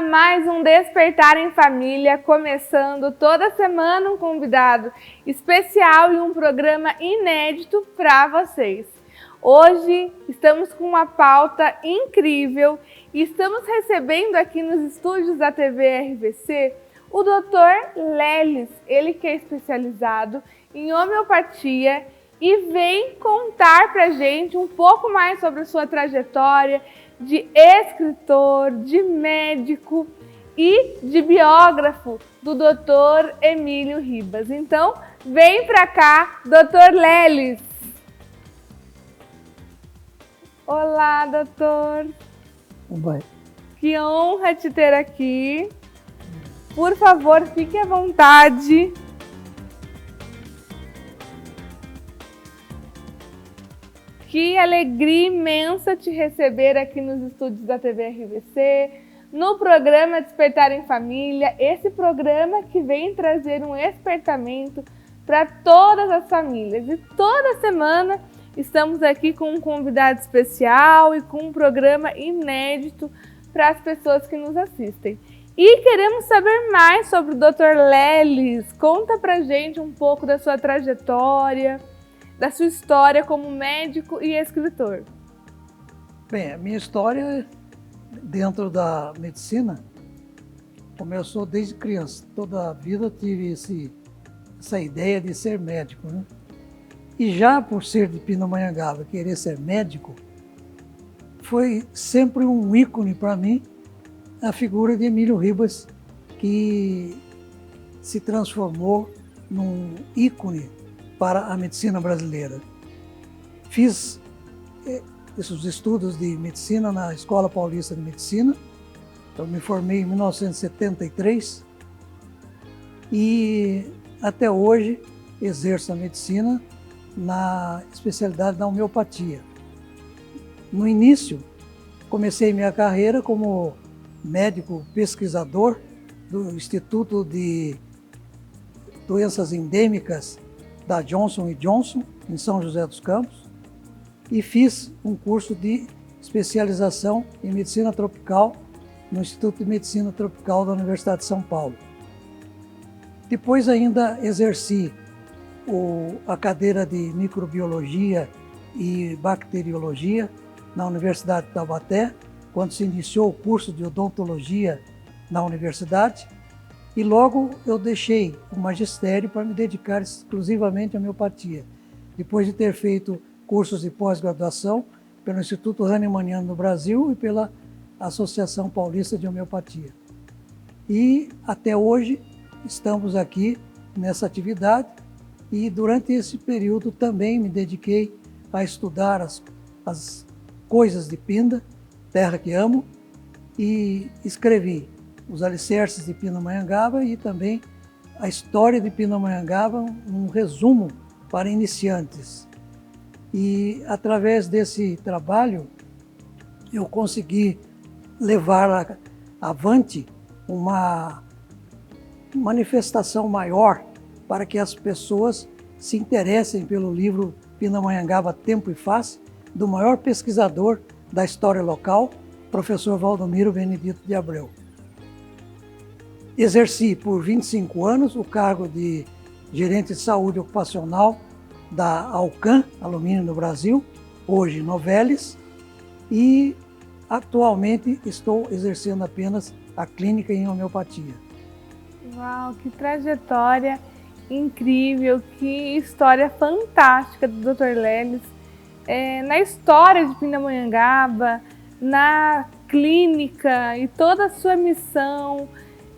mais um Despertar em Família, começando toda semana um convidado especial e um programa inédito para vocês. Hoje estamos com uma pauta incrível e estamos recebendo aqui nos estúdios da TV RVC o Dr. Lelis, ele que é especializado em homeopatia e vem contar pra gente um pouco mais sobre a sua trajetória de escritor, de médico e de biógrafo do Dr. Emílio Ribas. Então, vem pra cá, Dr. Lelis. Olá, doutor. Vai. Que honra te ter aqui. Por favor, fique à vontade. Que alegria imensa te receber aqui nos estúdios da TV RVC, no programa Despertar em Família, esse programa que vem trazer um despertamento para todas as famílias. E toda semana estamos aqui com um convidado especial e com um programa inédito para as pessoas que nos assistem. E queremos saber mais sobre o Dr. Lelis. Conta pra gente um pouco da sua trajetória, da sua história como médico e escritor. Bem, a minha história dentro da medicina começou desde criança. Toda a vida eu tive essa ideia de ser médico, né? E já por ser de Pindamonhangaba, querer ser médico, foi sempre um ícone para mim a figura de Emílio Ribas, que se transformou num ícone para a medicina brasileira. Fiz esses estudos de medicina na Escola Paulista de Medicina. Eu me formei em 1973 e até hoje exerço a medicina na especialidade da homeopatia. No início, comecei minha carreira como médico pesquisador do Instituto de Doenças Endêmicas da Johnson & Johnson, em São José dos Campos, e fiz um curso de especialização em medicina tropical no Instituto de Medicina Tropical da Universidade de São Paulo. Depois ainda exerci a cadeira de microbiologia e bacteriologia na Universidade de Taubaté, quando se iniciou o curso de odontologia na universidade, e logo eu deixei o magistério para me dedicar exclusivamente à homeopatia, depois de ter feito cursos de pós-graduação pelo Instituto Hahnemanniano no Brasil e pela Associação Paulista de Homeopatia. E até hoje estamos aqui nessa atividade e durante esse período também me dediquei a estudar as coisas de Pinda, terra que amo, e escrevi os alicerces de Pindamonhangaba e também a história de Pindamonhangaba, um resumo para iniciantes. E através desse trabalho eu consegui levar avante uma manifestação maior para que as pessoas se interessem pelo livro Pindamonhangaba Tempo e Face, do maior pesquisador da história local, professor Valdomiro Benedito de Abreu. Exerci por 25 anos o cargo de gerente de saúde ocupacional da Alcan, Alumínio no Brasil, hoje Novelis, e atualmente estou exercendo apenas a clínica em homeopatia. Uau, que trajetória incrível, que história fantástica do Dr. Lelis. Na história de Pindamonhangaba, na clínica e toda a sua missão,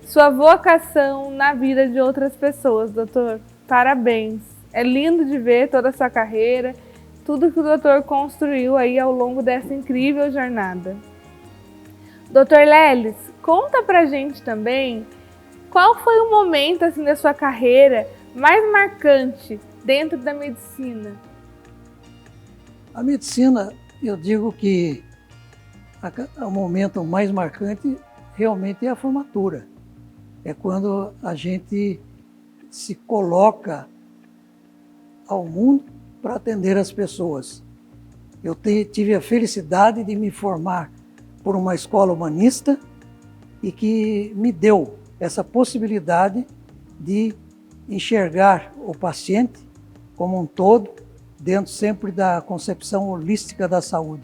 sua vocação na vida de outras pessoas, doutor. Parabéns. É lindo de ver toda a sua carreira, tudo que o doutor construiu aí ao longo dessa incrível jornada. Dr. Lelis, conta pra gente também qual foi o momento assim, da sua carreira mais marcante dentro da medicina. A medicina, eu digo que o momento mais marcante realmente é a formatura. É quando a gente se coloca ao mundo para atender as pessoas. Eu tive a felicidade de me formar por uma escola humanista e que me deu essa possibilidade de enxergar o paciente como um todo, dentro sempre da concepção holística da saúde,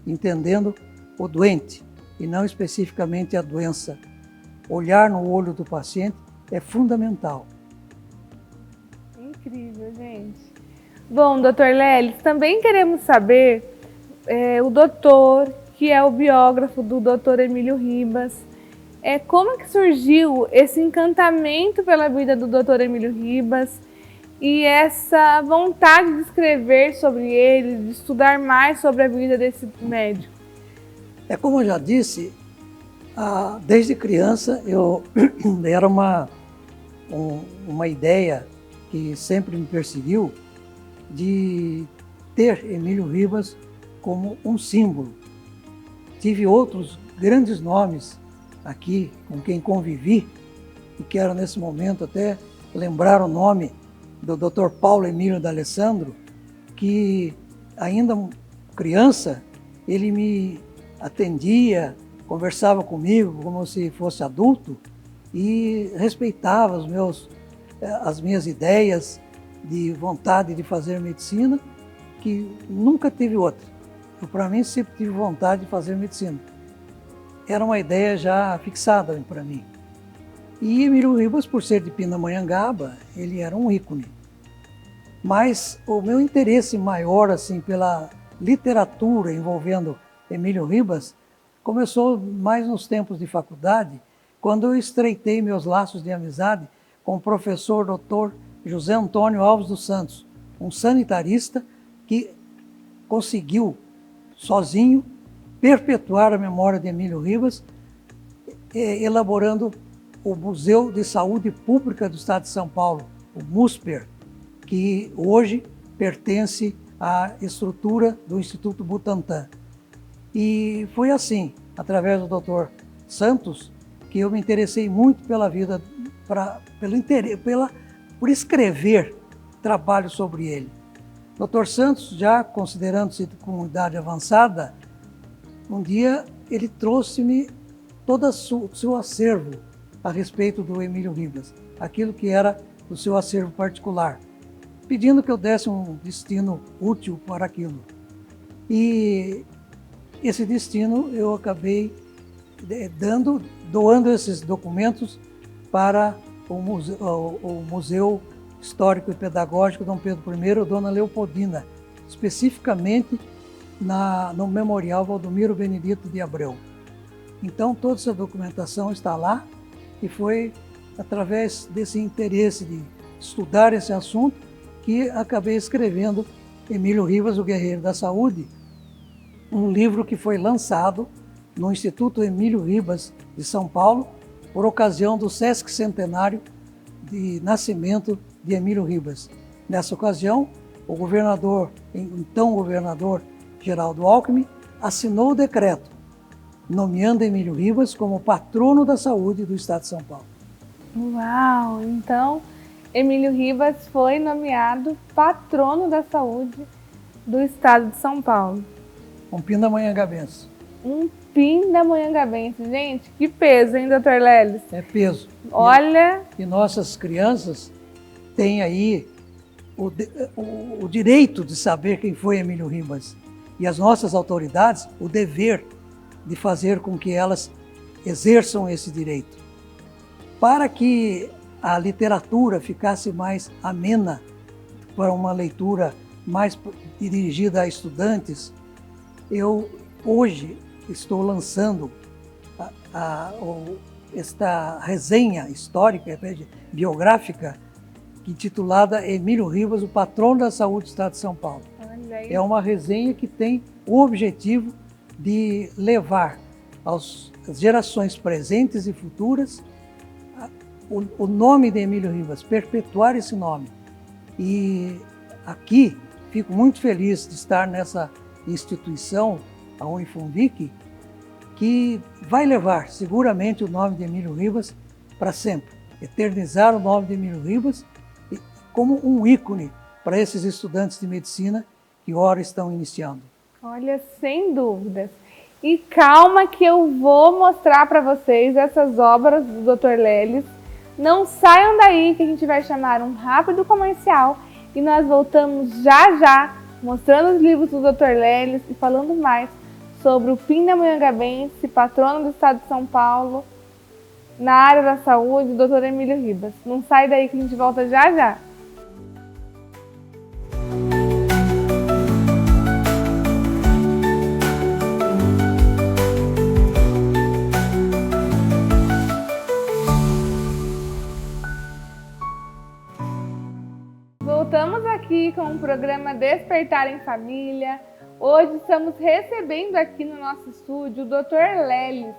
entendendo o doente e não especificamente a doença. Olhar no olho do paciente é fundamental. Incrível, gente. Bom, doutor Leles, também queremos saber, o doutor, que é o biógrafo do doutor Emílio Ribas, como que surgiu esse encantamento pela vida do doutor Emílio Ribas e essa vontade de escrever sobre ele, de estudar mais sobre a vida desse médico? Como eu já disse, desde criança eu era uma ideia que sempre me perseguiu de ter Emílio Ribas como um símbolo. Tive outros grandes nomes aqui com quem convivi e quero nesse momento até lembrar o nome do Dr. Paulo Emílio D'Alessandro, que ainda criança ele me atendia, conversava comigo como se fosse adulto e respeitava as minhas ideias de vontade de fazer medicina, que nunca tive outra. Para mim sempre tive vontade de fazer medicina. Era uma ideia já fixada para mim. E Emílio Ribas, por ser de Pindamonhangaba, ele era um ícone. Mas o meu interesse maior assim, pela literatura envolvendo Emílio Ribas começou mais nos tempos de faculdade, quando eu estreitei meus laços de amizade com o professor Dr. José Antônio Alves dos Santos, um sanitarista que conseguiu, sozinho, perpetuar a memória de Emílio Ribas, elaborando o Museu de Saúde Pública do Estado de São Paulo, o MUSPER, que hoje pertence à estrutura do Instituto Butantan. E foi assim, através do Dr. Santos, que eu me interessei muito pela vida, por escrever trabalho sobre ele. Dr. Santos, já considerando-se de comunidade avançada, um dia ele trouxe-me todo o seu acervo a respeito do Emílio Ribas, aquilo que era o seu acervo particular, pedindo que eu desse um destino útil para aquilo. E esse destino eu acabei doando esses documentos para o Museu Histórico e Pedagógico Dom Pedro I, Dona Leopoldina, especificamente no Memorial Valdomiro Benedito de Abreu. Então toda essa documentação está lá e foi através desse interesse de estudar esse assunto que acabei escrevendo Emílio Ribas, o Guerreiro da Saúde, um livro que foi lançado no Instituto Emílio Ribas de São Paulo, por ocasião do Sesc Centenário de nascimento de Emílio Ribas. Nessa ocasião, o então governador Geraldo Alckmin, assinou o decreto, nomeando Emílio Ribas como patrono da saúde do Estado de São Paulo. Uau! Então, Emílio Ribas foi nomeado patrono da saúde do Estado de São Paulo. Um pindamonhangabense. Um pindamonhangabense. Gente, que peso, hein, doutor Leles? É peso. Olha... E nossas crianças têm aí o direito de saber quem foi Emílio Ribas. E as nossas autoridades, o dever de fazer com que elas exerçam esse direito. Para que a literatura ficasse mais amena, para uma leitura mais dirigida a estudantes, eu hoje estou lançando esta resenha histórica, biográfica, intitulada Emílio Ribas, o patrono da saúde do Estado de São Paulo. É uma resenha que tem o objetivo de levar às gerações presentes e futuras o nome de Emílio Ribas, perpetuar esse nome. E aqui fico muito feliz de estar nessa instituição, a Unifundic, que vai levar seguramente o nome de Emílio Ribas para sempre, eternizar o nome de Emílio Ribas como um ícone para esses estudantes de medicina que ora estão iniciando. Olha, sem dúvidas. E calma que eu vou mostrar para vocês essas obras do Dr. Leles. Não saiam daí que a gente vai chamar um rápido comercial e nós voltamos já já mostrando os livros do Dr. Leles e falando mais sobre o Pindamonhangabense, patrono do estado de São Paulo, na área da saúde, o Dr. Emílio Ribas. Não sai daí que a gente volta já já. Voltamos aqui com o programa Despertar em Família. Hoje estamos recebendo aqui no nosso estúdio o Dr. Leles,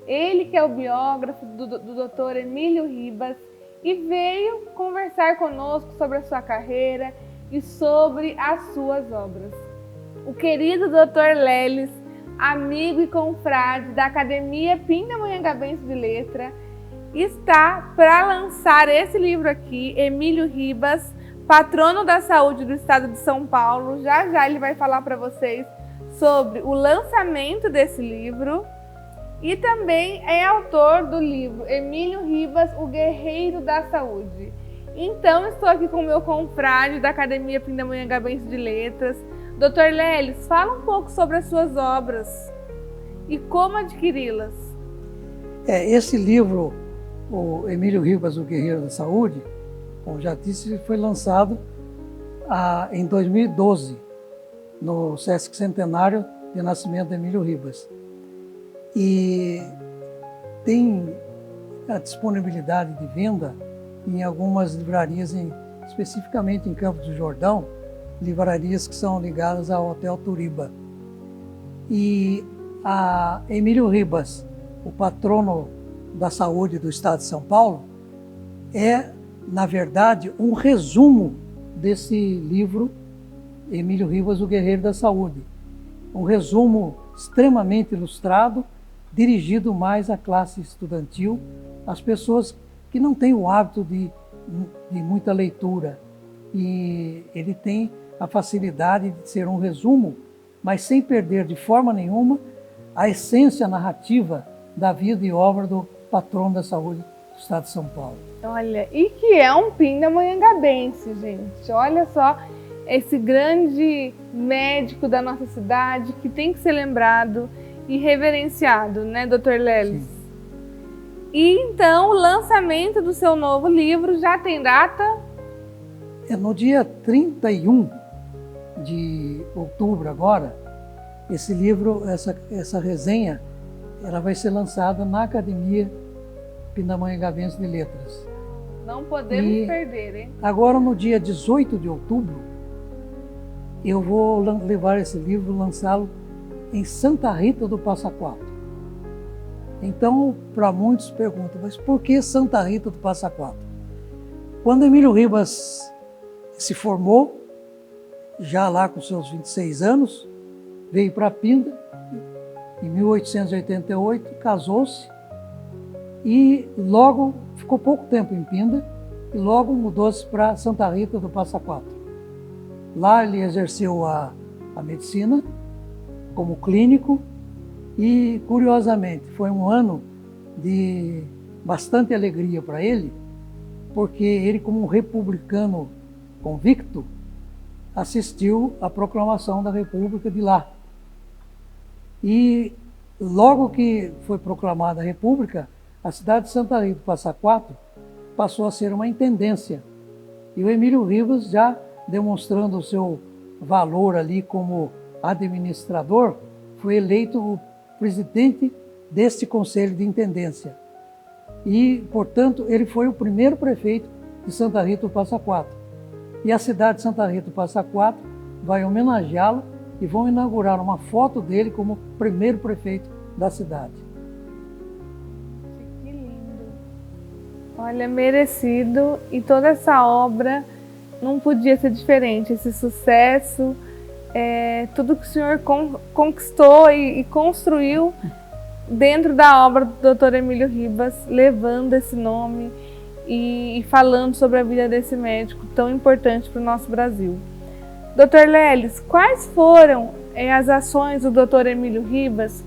ele que é o biógrafo do Dr. Emílio Ribas e veio conversar conosco sobre a sua carreira e sobre as suas obras. O querido Dr. Leles, amigo e confrade da Academia Pindamonhangabense de Letra, está para lançar esse livro aqui, Emílio Ribas, patrono da saúde do estado de São Paulo. Já já ele vai falar para vocês sobre o lançamento desse livro e também é autor do livro Emílio Ribas, o Guerreiro da Saúde. Então estou aqui com o meu confrade da Academia Pindamonhangabense de Letras. Dr. Leles, fala um pouco sobre as suas obras e como adquiri-las. Esse livro, o Emílio Ribas, o Guerreiro da Saúde, como já disse, foi lançado em 2012, no Sesc Centenário de nascimento de Emílio Ribas. E tem a disponibilidade de venda em algumas livrarias, especificamente em Campos do Jordão, livrarias que são ligadas ao Hotel Turiba. E a Emílio Ribas, o patrono da saúde do estado de São Paulo, é, na verdade, um resumo desse livro, Emílio Ribas, o Guerreiro da Saúde. Um resumo extremamente ilustrado, dirigido mais à classe estudantil, às pessoas que não têm o hábito de muita leitura. E ele tem a facilidade de ser um resumo, mas sem perder de forma nenhuma a essência narrativa da vida e obra do patrono da saúde do estado de São Paulo. Olha, e que é um pindamonhangabense, gente. Olha só, esse grande médico da nossa cidade que tem que ser lembrado e reverenciado, né, Dr. Leles? Sim. E então, o lançamento do seu novo livro já tem data? No dia 31 de outubro agora, esse livro, essa resenha, ela vai ser lançada na Academia Pindamonhangabense de Letras. Não podemos perder, hein? Agora, no dia 18 de outubro, eu vou levar esse livro, lançá-lo em Santa Rita do Passa Quatro. Então, para muitos perguntam, mas por que Santa Rita do Passa Quatro? Quando Emílio Ribas se formou, já lá com seus 26 anos, veio para Pinda, em 1888, casou-se e logo, ficou pouco tempo em Pinda, e logo mudou-se para Santa Rita do Passa Quatro. Lá ele exerceu a medicina como clínico e, curiosamente, foi um ano de bastante alegria para ele, porque ele, como um republicano convicto, assistiu à proclamação da República de lá. E logo que foi proclamada a República, a cidade de Santa Rita do Passa Quatro passou a ser uma intendência. E o Emílio Ribas, já demonstrando o seu valor ali como administrador, foi eleito o presidente deste Conselho de Intendência. E, portanto, ele foi o primeiro prefeito de Santa Rita do Passa Quatro. E a cidade de Santa Rita do Passa Quatro vai homenageá-lo e vão inaugurar uma foto dele como primeiro prefeito da cidade. Que lindo! Olha, merecido, e toda essa obra não podia ser diferente. Esse sucesso, tudo que o senhor conquistou e construiu dentro da obra do Dr. Emílio Ribas, levando esse nome e falando sobre a vida desse médico tão importante para o nosso Brasil. Dr. Leles, quais foram as ações do Dr. Emílio Ribas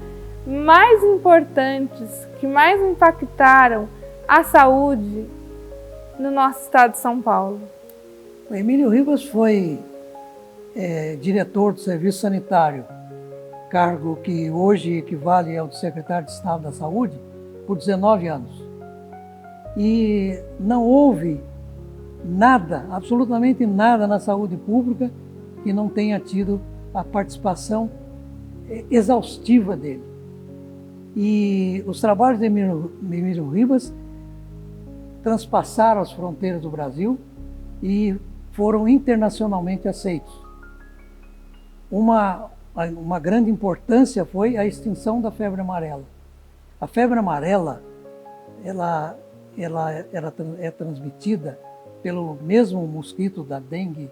mais importantes, que mais impactaram a saúde no nosso estado de São Paulo? O Emílio Ribas foi diretor do Serviço Sanitário, cargo que hoje equivale ao de secretário de Estado da Saúde, por 19 anos. E não houve nada, absolutamente nada na saúde pública que não tenha tido a participação exaustiva dele. E os trabalhos de Emílio Ribas transpassaram as fronteiras do Brasil e foram internacionalmente aceitos. Uma grande importância foi a extinção da febre amarela. A febre amarela, ela é transmitida pelo mesmo mosquito da dengue,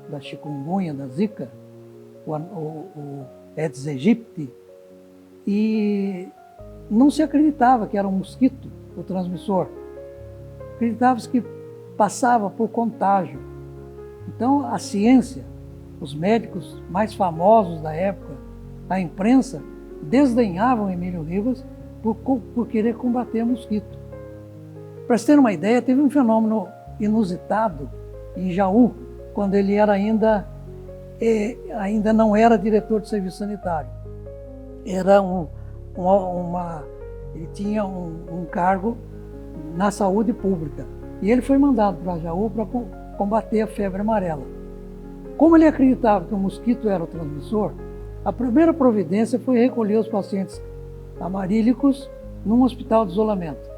da chikungunya, da zika, o Aedes aegypti, e não se acreditava que era um mosquito o transmissor. Acreditava-se que passava por contágio. Então, a ciência, os médicos mais famosos da época, a imprensa, desdenhavam Emílio Ribas por querer combater mosquito. Para se ter uma ideia, teve um fenômeno inusitado em Jaú, quando ele era ainda não era diretor de serviço sanitário. Era ele tinha um cargo na saúde pública. E ele foi mandado para Jaú para combater a febre amarela. Como ele acreditava que o mosquito era o transmissor, a primeira providência foi recolher os pacientes amarílicos num hospital de isolamento.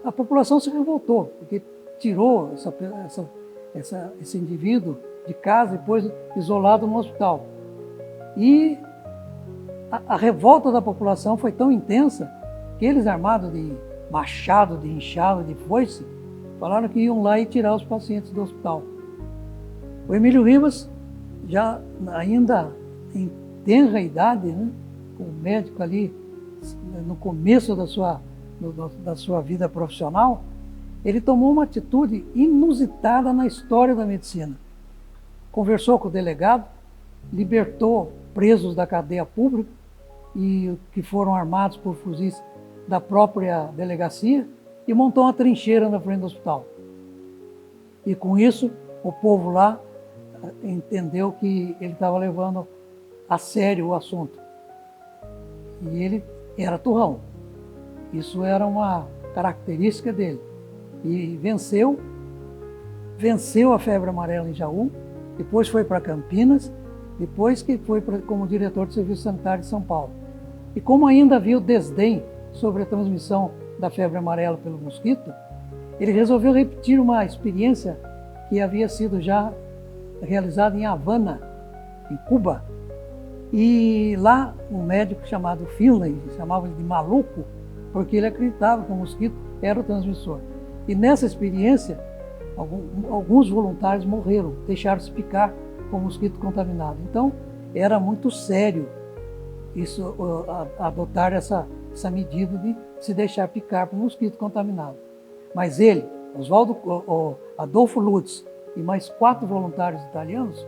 A população se revoltou, porque tirou esse indivíduo de casa e pôs isolado no hospital. E a revolta da população foi tão intensa que eles, armados de machado, de enxada, de foice, falaram que iam lá e tirar os pacientes do hospital. O Emílio Ribas, já ainda em tenra idade, né, como médico ali, no começo da sua vida profissional, ele tomou uma atitude inusitada na história da medicina. Conversou com o delegado, libertou presos da cadeia pública e que foram armados por fuzis da própria delegacia e montou uma trincheira na frente do hospital. E com isso, o povo lá entendeu que ele estava levando a sério o assunto. E ele era turrão. Isso era uma característica dele. E venceu a febre amarela em Jaú, depois foi para Campinas, depois que foi como diretor de Serviço Sanitário de São Paulo. E como ainda havia o desdém sobre a transmissão da febre amarela pelo mosquito, ele resolveu repetir uma experiência que havia sido já realizada em Havana, em Cuba. E lá um médico chamado Finlay, chamava ele de maluco, porque ele acreditava que o mosquito era o transmissor. E nessa experiência, alguns voluntários morreram, deixaram-se picar com o mosquito contaminado. Então, era muito sério isso, adotar essa medida de se deixar picar por um mosquito contaminado. Mas ele, Adolfo Lutz e mais 4 voluntários italianos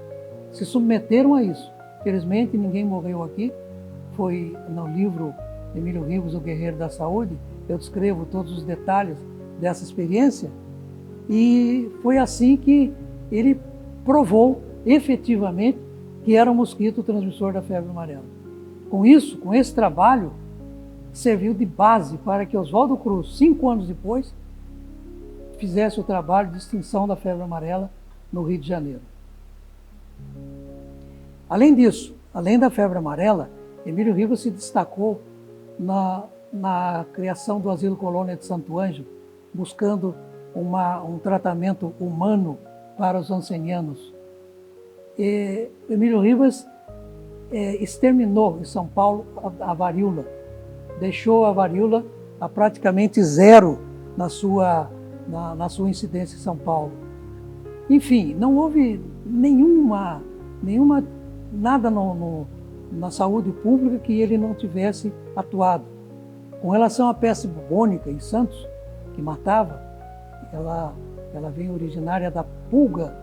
se submeteram a isso. Felizmente, ninguém morreu aqui. Foi no livro Emílio Ribas, o Guerreiro da Saúde, eu descrevo todos os detalhes dessa experiência, e foi assim que ele provou efetivamente que era o mosquito transmissor da febre amarela. Com isso, com esse trabalho, serviu de base para que Oswaldo Cruz, 5 anos depois, fizesse o trabalho de extinção da febre amarela no Rio de Janeiro. Além disso, além da febre amarela, Emílio Ribas se destacou na criação do Asilo Colônia de Santo Ângelo, buscando um tratamento humano para os ancenianos. Emílio Ribas exterminou em São Paulo a varíola, deixou a varíola a praticamente zero na sua incidência em São Paulo. Enfim, não houve nada na saúde pública que ele não tivesse atuado. Com relação à peste bubônica em Santos, que matava, ela vem originária da pulga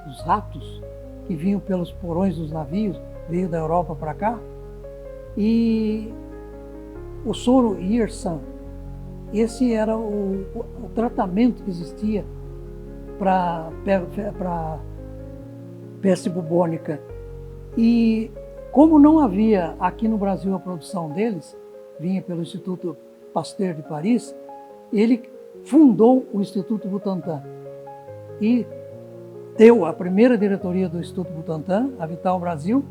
dos ratos que vinham pelos porões dos navios, veio da Europa para cá, e o soro Yersan. Esse era o tratamento que existia para peste bubônica. E como não havia aqui no Brasil a produção deles, vinha pelo Instituto Pasteur de Paris, ele fundou o Instituto Butantan e deu a primeira diretoria do Instituto Butantan, a Vital Brasil,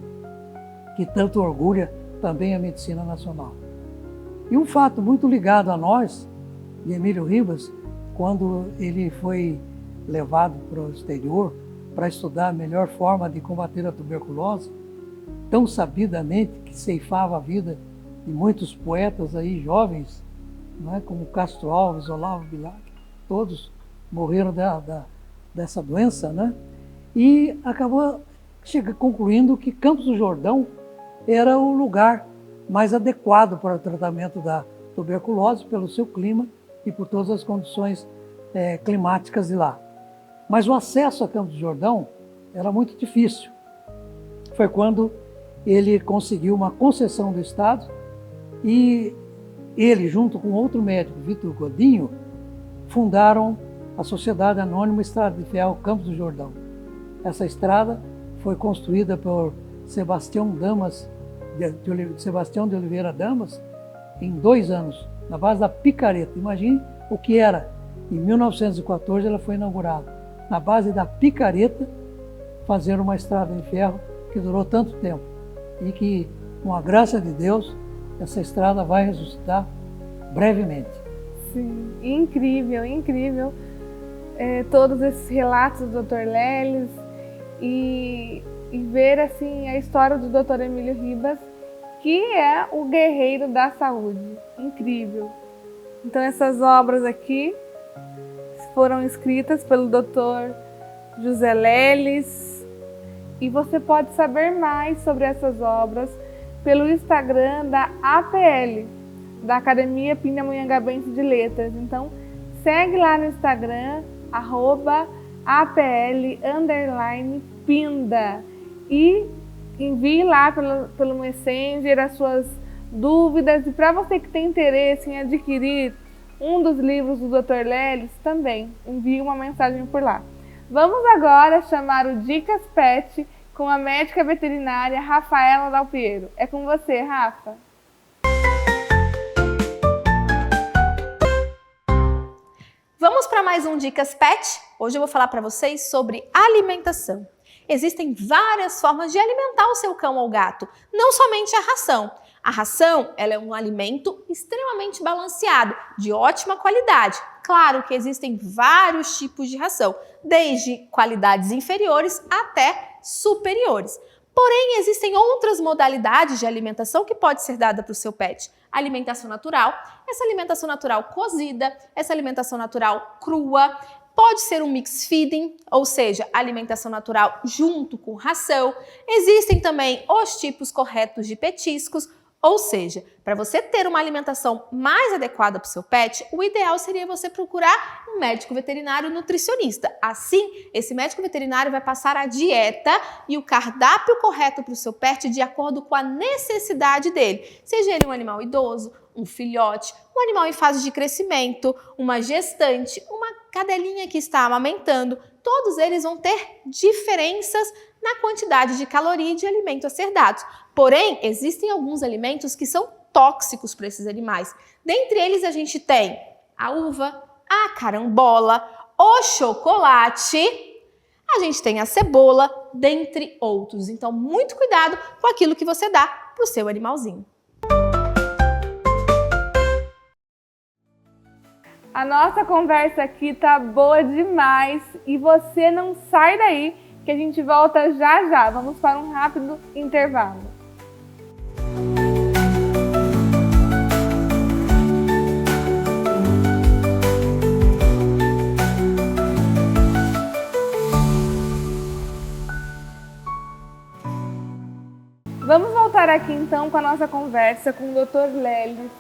que tanto orgulha também a medicina nacional. E um fato muito ligado a nós, de Emílio Ribas, quando ele foi levado para o exterior para estudar a melhor forma de combater a tuberculose, tão sabidamente que ceifava a vida de muitos poetas aí jovens, não é? Como Castro Alves, Olavo Bilac, todos morreram dessa doença, né? E acabou concluindo que Campos do Jordão era o lugar mais adequado para o tratamento da tuberculose, pelo seu clima e por todas as condições climáticas de lá. Mas o acesso a Campos do Jordão era muito difícil. Foi quando ele conseguiu uma concessão do Estado e ele, junto com outro médico, Vitor Godinho, fundaram a Sociedade Anônima Estrada de Ferro Campos do Jordão. Essa estrada foi construída por Sebastião de Oliveira Damas em 2 anos, na base da picareta. Imagine o que era. Em 1914 ela foi inaugurada. Na base da picareta, fazer uma estrada de ferro que durou tanto tempo. E que, com a graça de Deus, essa estrada vai ressuscitar brevemente. Sim, incrível, incrível. Todos esses relatos do Dr. Leles e ver assim a história do Dr. Emílio Ribas, que é o guerreiro da saúde. Incrível. Então essas obras aqui foram escritas pelo Dr. José Leles e você pode saber mais sobre essas obras pelo Instagram da APL, da Academia Pindamonhangabense de Letras. Então segue lá no Instagram, @APL_Pinda e envie lá pelo Messenger as suas dúvidas. E para você que tem interesse em adquirir um dos livros do Dr. Leles, também envie uma mensagem por lá. Vamos agora chamar o Dicas Pet com a médica veterinária Rafaela Dalpiero. É com você, Rafa. Vamos para mais um Dicas Pet? Hoje eu vou falar para vocês sobre alimentação. Existem várias formas de alimentar o seu cão ou gato, não somente a ração. A ração, ela é um alimento extremamente balanceado, de ótima qualidade. Claro que existem vários tipos de ração, desde qualidades inferiores até superiores. Porém, existem outras modalidades de alimentação que pode ser dada para o seu pet. Alimentação natural, essa alimentação natural cozida, essa alimentação natural crua, pode ser um mix feeding, ou seja, alimentação natural junto com ração. Existem também os tipos corretos de petiscos, ou seja, para você ter uma alimentação mais adequada para o seu pet, o ideal seria você procurar um médico veterinário nutricionista. Assim, esse médico veterinário vai passar a dieta e o cardápio correto para o seu pet de acordo com a necessidade dele. Seja ele um animal idoso, um filhote, um animal em fase de crescimento, uma gestante, uma cadelinha que está amamentando, todos eles vão ter diferenças na quantidade de caloria e de alimento a ser dados. Porém, existem alguns alimentos que são tóxicos para esses animais. Dentre eles, a gente tem a uva, a carambola, o chocolate, a gente tem a cebola, dentre outros. Então, muito cuidado com aquilo que você dá para o seu animalzinho. A nossa conversa aqui tá boa demais e você não sai daí que a gente volta já já. Vamos para um rápido intervalo. Vamos voltar aqui então com a nossa conversa com o Dr. Leles.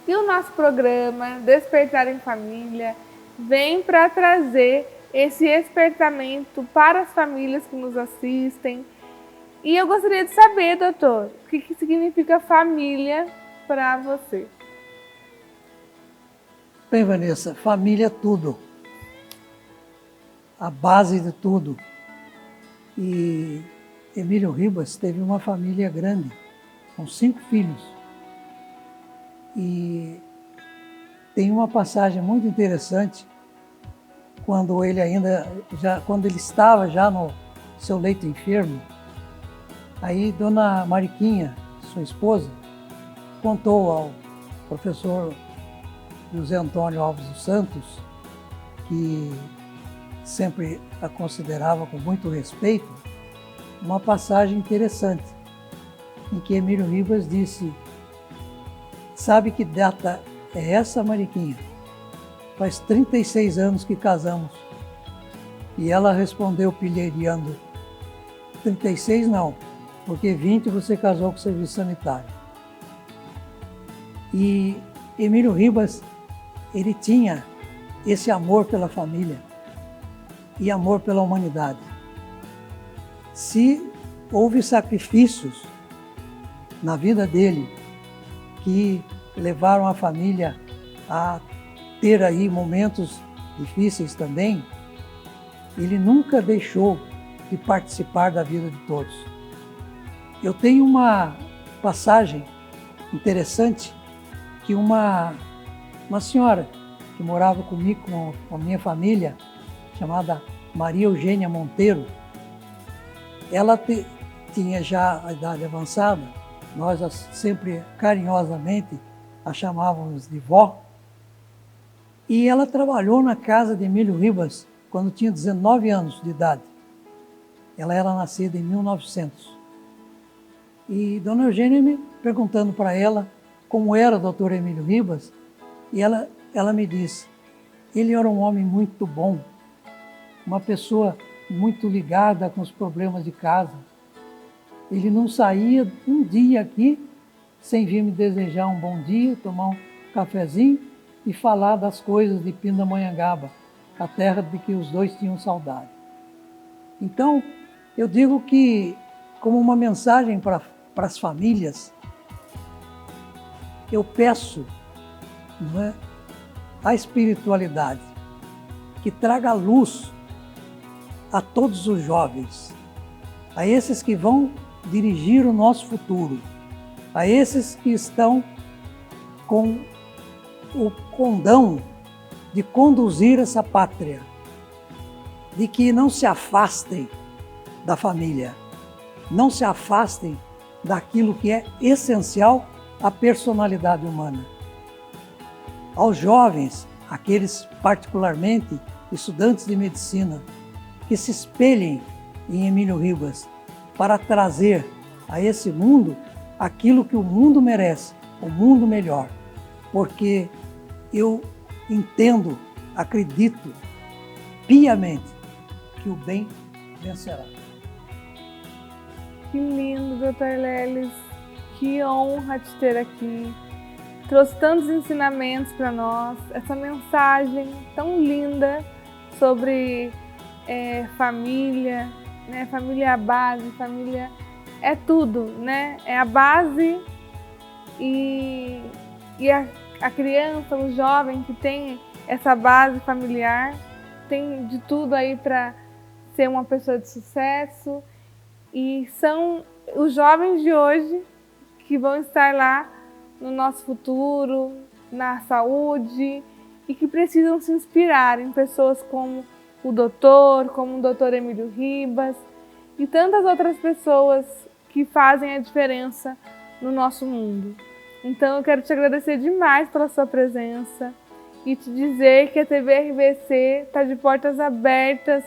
E o nosso programa Despertar em Família vem para trazer esse despertamento para as famílias que nos assistem. E eu gostaria de saber, doutor, o que significa família para você? Bem, Vanessa, família é tudo. A base de tudo. E Emílio Ribas teve uma família grande, com 5 filhos. E tem uma passagem muito interessante, quando ele estava já no seu leito enfermo, aí Dona Mariquinha, sua esposa, contou ao professor José Antônio Alves dos Santos, que sempre a considerava com muito respeito, uma passagem interessante, em que Emílio Ribas disse: sabe que data é essa, Mariquinha? Faz 36 anos que casamos. E ela respondeu pilheriando: 36 não, porque 20 você casou com o serviço sanitário. E Emílio Ribas, ele tinha esse amor pela família e amor pela humanidade. Se houve sacrifícios na vida dele que levaram a família a ter aí momentos difíceis também, ele nunca deixou de participar da vida de todos. Eu tenho uma passagem interessante que uma senhora que morava comigo, com a minha família, chamada Maria Eugênia Monteiro, ela tinha já a idade avançada, nós sempre carinhosamente a chamávamos de vó, e ela trabalhou na casa de Emílio Ribas quando tinha 19 anos de idade. Ela era nascida em 1900. E Dona Eugênia me perguntando para ela como era o doutor Emílio Ribas, e ela me disse: ele era um homem muito bom, uma pessoa muito ligada com os problemas de casa. Ele não saía um dia aqui sem vir me desejar um bom dia, tomar um cafezinho e falar das coisas de Pindamonhangaba, a terra de que os dois tinham saudade. Então, eu digo que, como uma mensagem para as famílias, eu peço, não é, a espiritualidade que traga luz a todos os jovens, a esses que vão dirigir o nosso futuro, a esses que estão com o condão de conduzir essa pátria, de que não se afastem da família, não se afastem daquilo que é essencial à personalidade humana. Aos jovens, aqueles particularmente estudantes de medicina, que se espelhem em Emílio Ribas para trazer a esse mundo aquilo que o mundo merece, um mundo melhor. Porque eu entendo, acredito piamente que o bem vencerá. Que lindo, Dr. Leles. Que honra te ter aqui. Trouxe tantos ensinamentos para nós, essa mensagem tão linda sobre família, né? Família é a base, família é tudo, né? É a base e a criança, o jovem que tem essa base familiar, tem de tudo aí para ser uma pessoa de sucesso. E são os jovens de hoje que vão estar lá no nosso futuro, na saúde, e que precisam se inspirar em pessoas como o doutor Emílio Ribas e tantas outras pessoas que fazem a diferença no nosso mundo. Então eu quero te agradecer demais pela sua presença e te dizer que a TV RBC está de portas abertas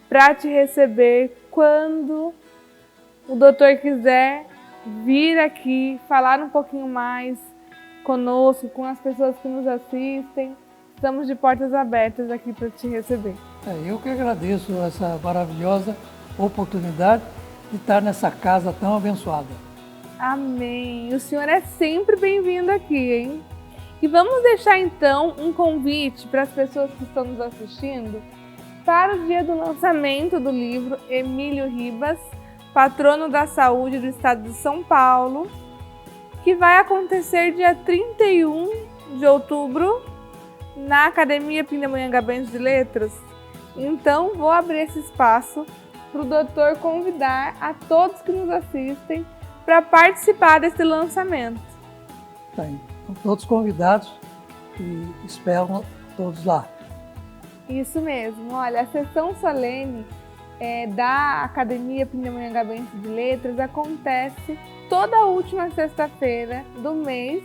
para te receber quando o doutor quiser vir aqui, falar um pouquinho mais conosco, com as pessoas que nos assistem. Estamos de portas abertas aqui para te receber. Eu que agradeço essa maravilhosa oportunidade de estar nessa casa tão abençoada. Amém! O senhor é sempre bem-vindo aqui, hein? E vamos deixar então um convite para as pessoas que estão nos assistindo para o dia do lançamento do livro Emílio Ribas, Patrono da Saúde do Estado de São Paulo, que vai acontecer dia 31 de outubro na Academia Pindamonhangabense de Letras? Então, vou abrir esse espaço para o doutor convidar a todos que nos assistem para participar desse lançamento. Tá aí. Estão todos convidados e espero todos lá. Isso mesmo. Olha, a sessão solene da Academia Pindamonhangabense de Letras acontece toda a última sexta-feira do mês.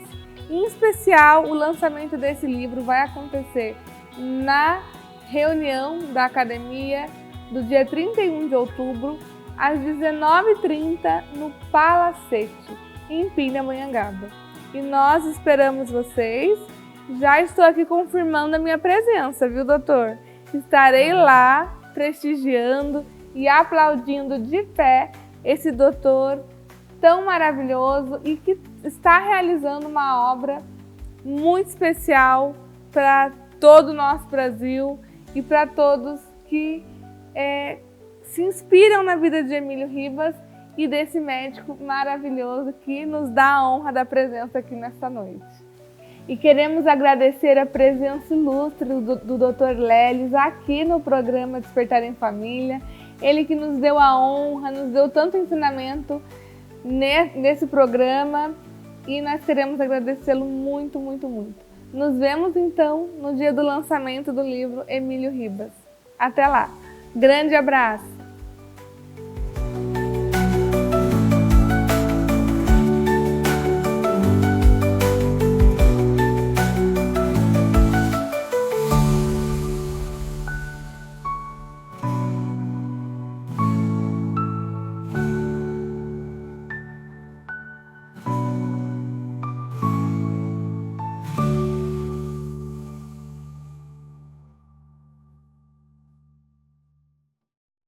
Em especial, o lançamento desse livro vai acontecer na reunião da Academia do dia 31 de outubro, às 19h30, no Palacete, em Pindamonhangaba. E nós esperamos vocês. Já estou aqui confirmando a minha presença, viu, doutor? Estarei lá prestigiando e aplaudindo de pé esse doutor tão maravilhoso e que está realizando uma obra muito especial para todo o nosso Brasil e para todos que se inspiram na vida de Emílio Ribas e desse médico maravilhoso que nos dá a honra da presença aqui nesta noite. E queremos agradecer a presença ilustre do Dr. Lelis aqui no programa Despertar em Família. Ele que nos deu a honra, nos deu tanto ensinamento nesse programa e nós queremos agradecê-lo muito, muito, muito. Nos vemos então no dia do lançamento do livro Emílio Ribas. Até lá! Grande abraço!